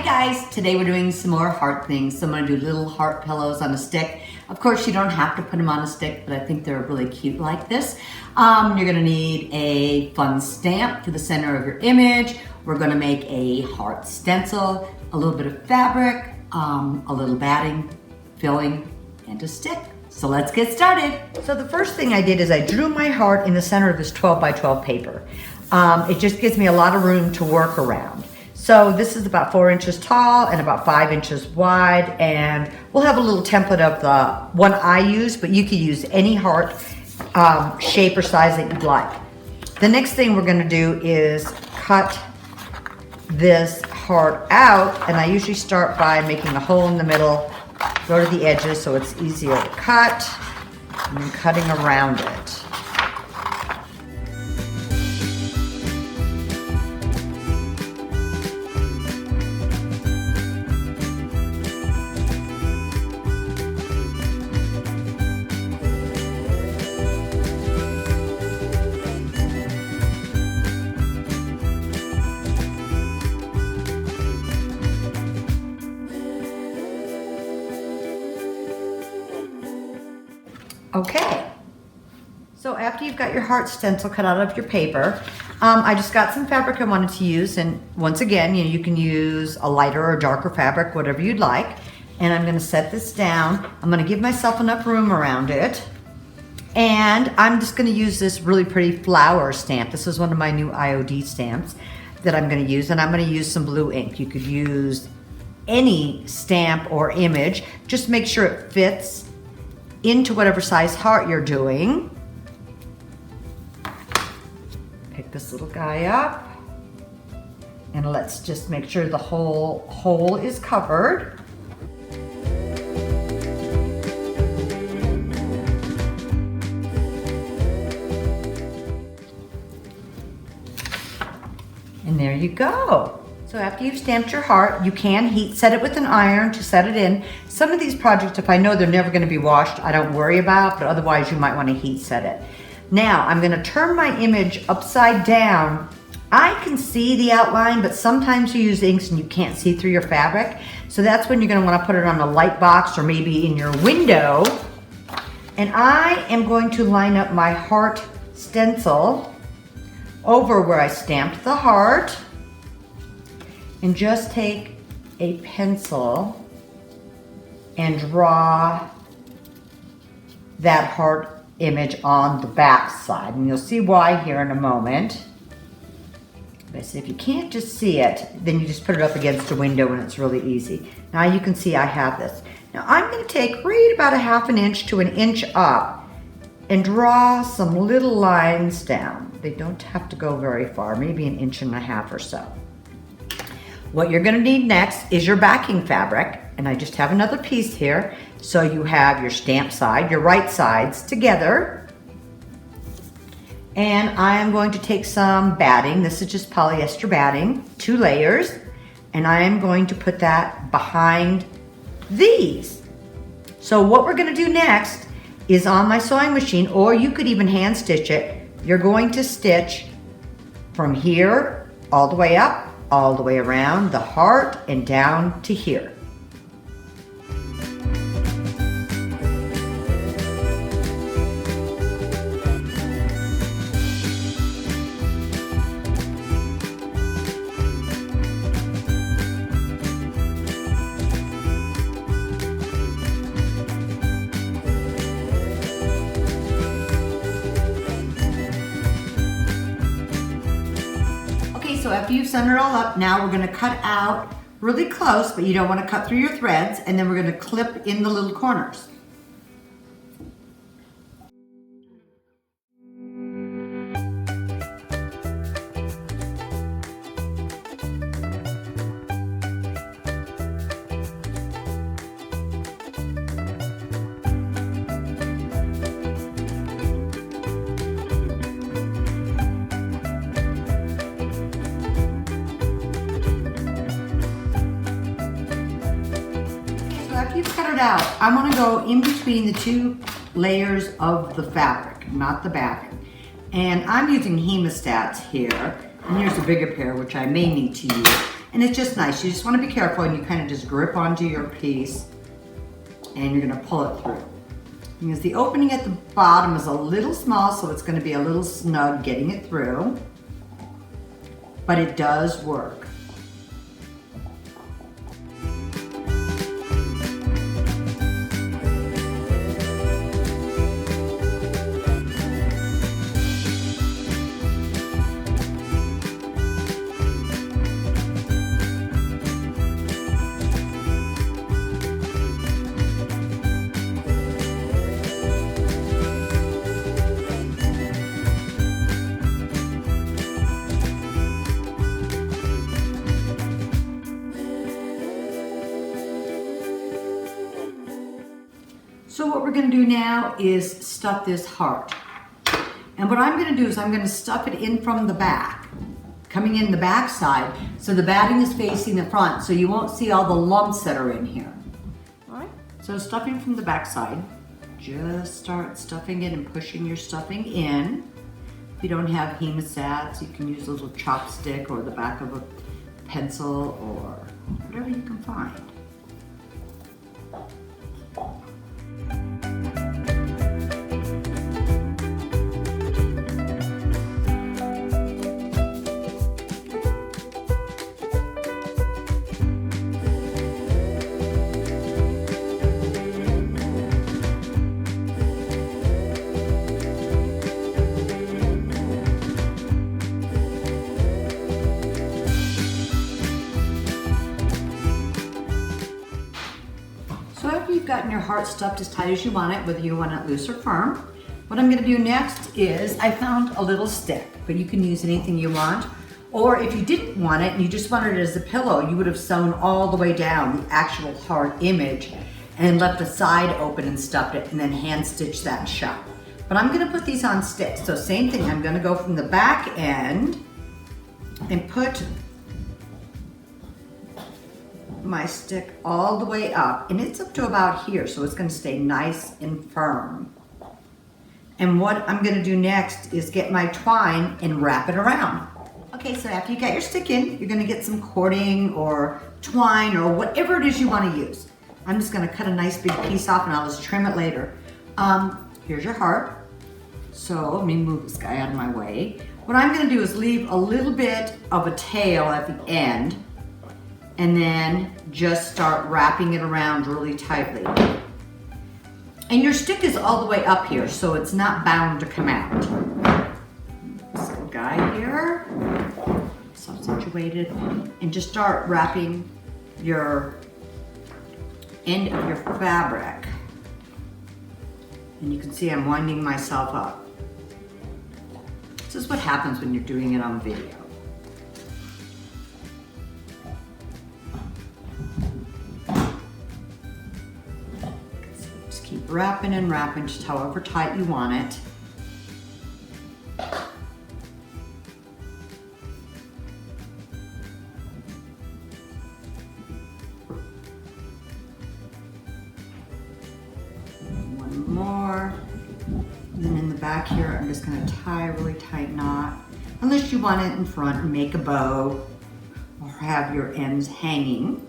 guys, today we're doing some more heart things. So I'm going to do little heart pillows on a stick. Of course, you don't have to put them on a stick, but I think they're really cute like this. You're going to need a fun stamp for the center of your image. We're going to make a heart stencil, a little bit of fabric, a little batting, filling, and a stick. So let's get started. So the first thing I did is I drew my heart in the center of this 12 by 12 paper. It just gives me a lot of room to work around. So this is about 4 inches tall and about 5 inches wide, and we'll have a little template of the one I use, but you can use any heart shape or size that you'd like. The next thing we're gonna do is cut this heart out, and I usually start by making a hole in the middle, go to the edges so it's easier to cut, and then cutting around it. Okay, so after you've got your heart stencil cut out of your paper, I just got some fabric I wanted to use, and once again, you can use a lighter or darker fabric, whatever you'd like. And I'm gonna set this down. I'm gonna give myself enough room around it. And I'm just gonna use this really pretty flower stamp. This is one of my new IOD stamps that I'm gonna use, and I'm gonna use some blue ink. You could use any stamp or image, just make sure it fits into whatever size heart you're doing. Pick this little guy up, and let's just make sure the whole hole is covered. And there you go. So after you've stamped your heart, you can heat set it with an iron to set it in. Some of these projects, if I know they're never gonna be washed, I don't worry about, but otherwise you might wanna heat set it. Now, I'm gonna turn my image upside down. I can see the outline, but sometimes you use inks and you can't see through your fabric. So that's when you're gonna wanna put it on a light box or maybe in your window. And I am going to line up my heart stencil over where I stamped the heart, and just take a pencil and draw that heart image on the back side. And you'll see why here in a moment. But if you can't just see it, then you just put it up against a window and it's really easy. Now you can see I have this. Now I'm gonna take right about a 1/2 inch to 1 inch up and draw some little lines down. They don't have to go very far, maybe 1.5 inches or so. What you're gonna need next is your backing fabric, and I just have another piece here. So you have your stamp side, your right sides together. And I am going to take some batting. This is just polyester batting, 2 layers, and I am going to put that behind these. So what we're gonna do next is on my sewing machine, or you could even hand stitch it, you're going to stitch from here all the way up, all the way around the heart and down to here. So after you've centered it all up, now we're gonna cut out really close, but you don't wanna cut through your threads, and then we're gonna clip in the little corners. After you've cut it out, I'm gonna go in between the 2 layers of the fabric, not the backing. And I'm using hemostats here, and here's a bigger pair, which I may need to use. And it's just nice. You just want to be careful and you kind of just grip onto your piece and you're going to pull it through. Because the opening at the bottom is a little small, so it's going to be a little snug getting it through, but it does work. So what we're going to do now is stuff this heart. And what I'm going to do is I'm going to stuff it in from the back, coming in the back side, so the batting is facing the front, so you won't see all the lumps that are in here. All right? So stuffing from the back side, just start stuffing it and pushing your stuffing in. If you don't have hemostats, you can use a little chopstick or the back of a pencil or whatever you can find. So after you've gotten your heart stuffed as tight as you want it, whether you want it loose or firm, what I'm going to do next is I found a little stick, but you can use anything you want. Or if you didn't want it and you just wanted it as a pillow, you would have sewn all the way down the actual heart image and left a side open and stuffed it and then hand stitched that shut. But I'm going to put these on sticks. So same thing, I'm going to go from the back end and put my stick all the way up, and it's up to about here, so it's going to stay nice and firm. And what I'm going to do next is get my twine and wrap it around. Okay, so after you got your stick in, you're going to get some cording or twine or whatever it is you want to use. I'm just going to cut a nice big piece off and I'll just trim it later. Here's your heart. So let me move this guy out of my way. What I'm going to do is leave a little bit of a tail at the end and then just start wrapping it around really tightly. And your stick is all the way up here, so it's not bound to come out. This little guy here, so situated, and just start wrapping your end of your fabric. And you can see I'm winding myself up. This is what happens when you're doing it on video. Keep wrapping and wrapping just however tight you want it. One more. And then in the back here, I'm just going to tie a really tight knot. Unless you want it in front and make a bow or have your ends hanging.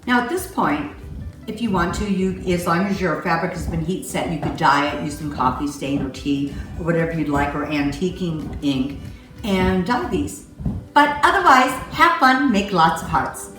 Now at this point, if you want to, as long as your fabric has been heat set, you could dye it, use some coffee stain or tea or whatever you'd like, or antiquing ink, and dye these. But otherwise, have fun, make lots of hearts.